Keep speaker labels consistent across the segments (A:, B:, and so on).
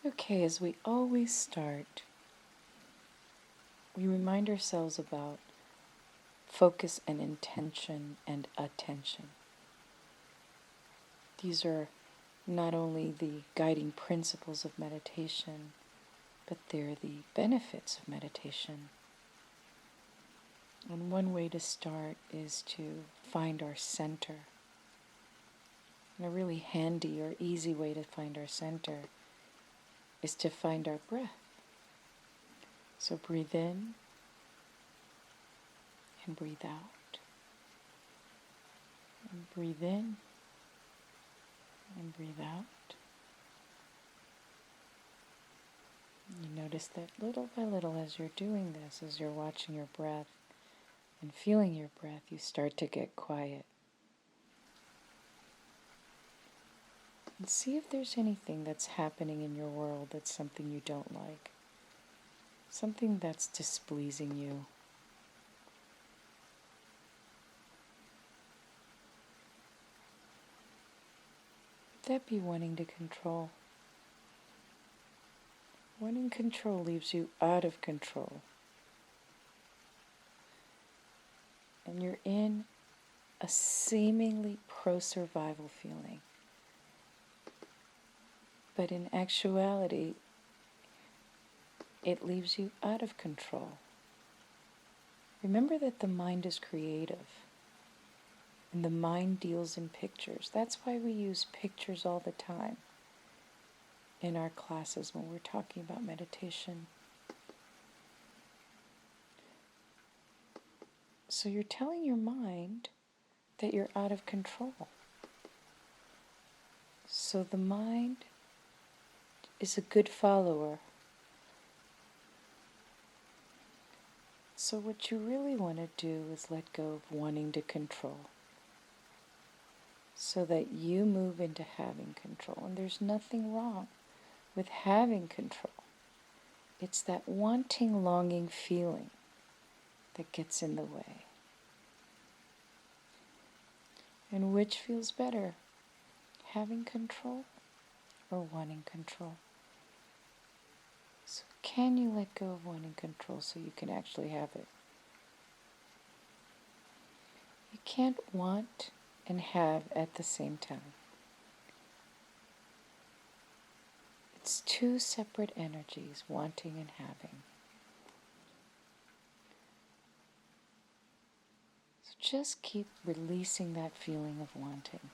A: Okay, as we always start, we remind ourselves about focus and intention and attention. These are not only the guiding principles of meditation, but they're the benefits of meditation. And one way to start is to find our center. And a really handy or easy way to find our center is to find our breath. So breathe in and breathe out. And breathe in and breathe out. You notice that little by little as you're doing this, as you're watching your breath and feeling your breath, you start to get quiet. And see if there's anything that's happening in your world that's something you don't like, something that's displeasing you. Would that be wanting to control? Wanting control leaves you out of control. And you're in a seemingly pro-survival feeling. But in actuality, it leaves you out of control. Remember that the mind is creative. And the mind deals in pictures. That's why we use pictures all the time in our classes when we're talking about meditation. So you're telling your mind that you're out of control. So the mind is a good follower. So what you really want to do is let go of wanting to control, so that you move into having control. And there's nothing wrong with having control. It's that wanting, longing feeling that gets in the way. And which feels better, having control or wanting control? So can you let go of wanting control so you can actually have it? You can't want and have at the same time. It's two separate energies, wanting and having. So just keep releasing that feeling of wanting.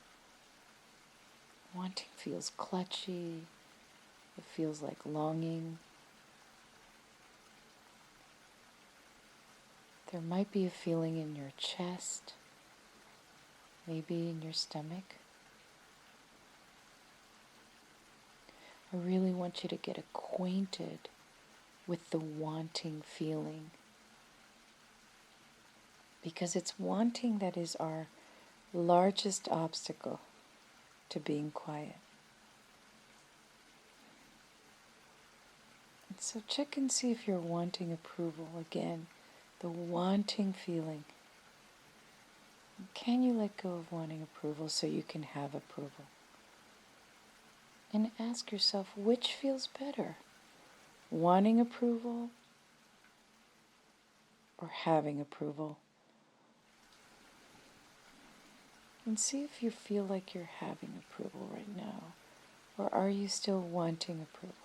A: Wanting feels clutchy. It feels like longing. There might be a feeling in your chest, maybe in your stomach. I really want you to get acquainted with the wanting feeling, because it's wanting that is our largest obstacle to being quiet. And so check and see if you're wanting approval. Again, the wanting feeling. Can you let go of wanting approval so you can have approval? And ask yourself, which feels better? Wanting approval or having approval? And see if you feel like you're having approval right now, or are you still wanting approval?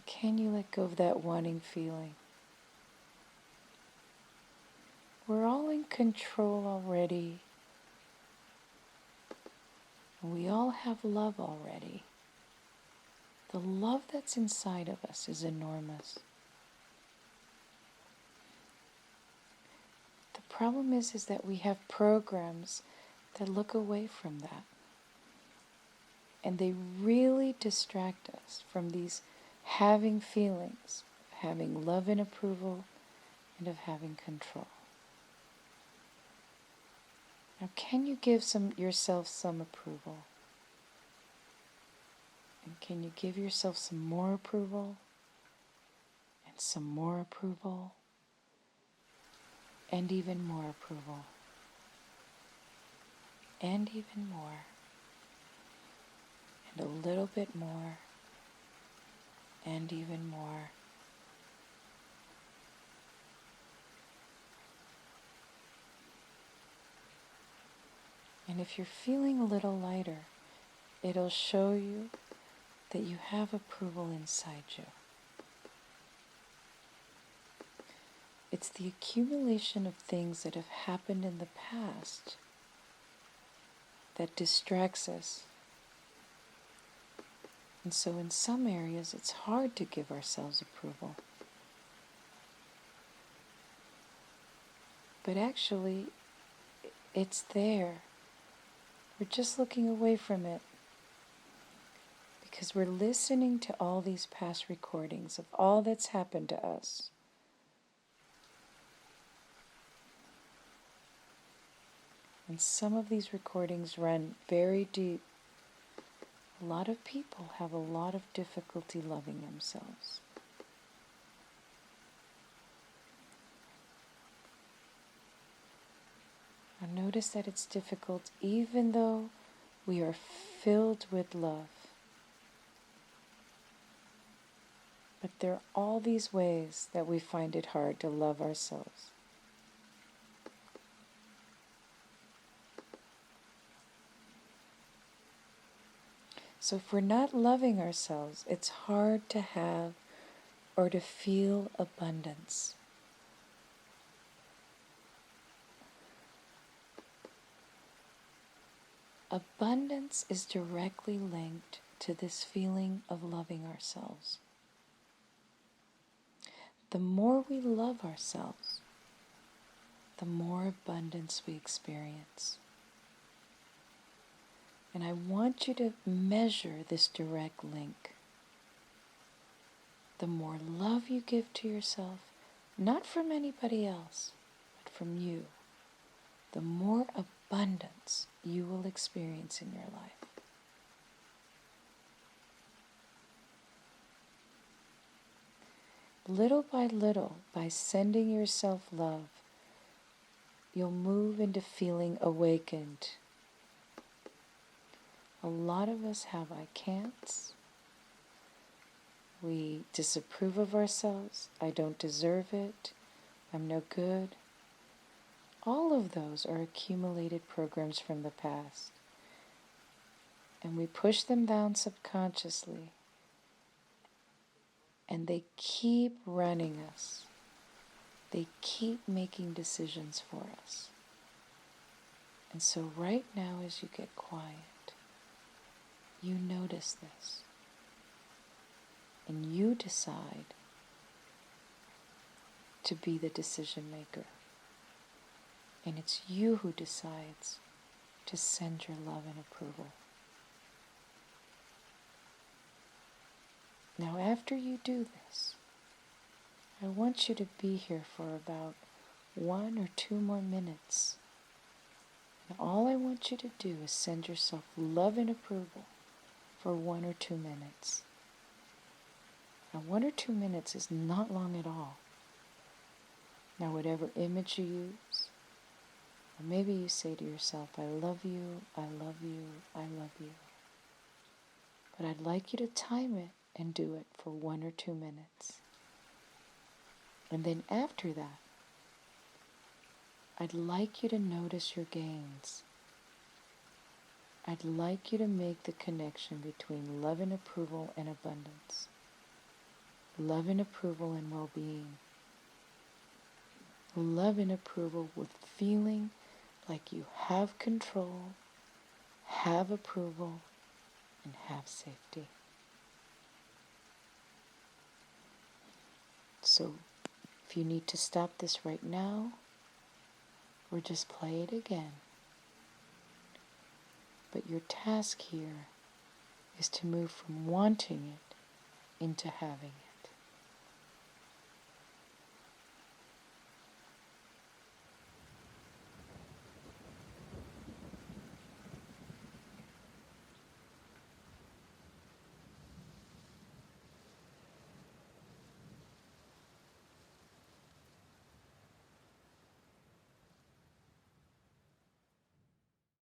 A: Can you let go of that wanting feeling? We're all in control already. And we all have love already. The love that's inside of us is enormous. The problem is that we have programs that look away from that. And they really distract us from these having feelings, of having love and approval, and of having control. Now, can you give yourself some approval? And can you give yourself some more approval? And some more approval? And even more approval? And even more? And a little bit more? and even more. And if you're feeling a little lighter, it'll show you that you have approval inside you. It's the accumulation of things that have happened in the past that distracts us. And so in some areas, it's hard to give ourselves approval. But actually, it's there. We're just looking away from it because we're listening to all these past recordings of all that's happened to us. And some of these recordings run very deep. A lot of people have a lot of difficulty loving themselves. Now notice that it's difficult even though we are filled with love. But there are all these ways that we find it hard to love ourselves. So if we're not loving ourselves, it's hard to have or to feel abundance. Abundance is directly linked to this feeling of loving ourselves. The more we love ourselves, the more abundance we experience. And I want you to measure this direct link. The more love you give to yourself, not from anybody else, but from you, the more abundance you will experience in your life. Little by little, by sending yourself love, you'll move into feeling awakened. A lot of us have I can'ts. We disapprove of ourselves. I don't deserve it. I'm no good. All of those are accumulated programs from the past. And we push them down subconsciously. And they keep running us. They keep making decisions for us. And so right now as you get quiet, you notice this. And you decide to be the decision maker. And it's you who decides to send your love and approval. Now after you do this, I want you to be here for about 1 or 2 more minutes. And all I want you to do is send yourself love and approval for 1 or 2 minutes. Now 1 or 2 minutes is not long at all. Now whatever image you use, or maybe you say to yourself, I love you, I love you, I love you. But I'd like you to time it and do it for 1 or 2 minutes. And then after that, I'd like you to notice your gains. I'd like you to make the connection between love and approval and abundance. Love and approval and well-being. Love and approval with feeling like you have control, have approval, and have safety. So if you need to stop this right now, or just play it again. But your task here is to move from wanting it into having it.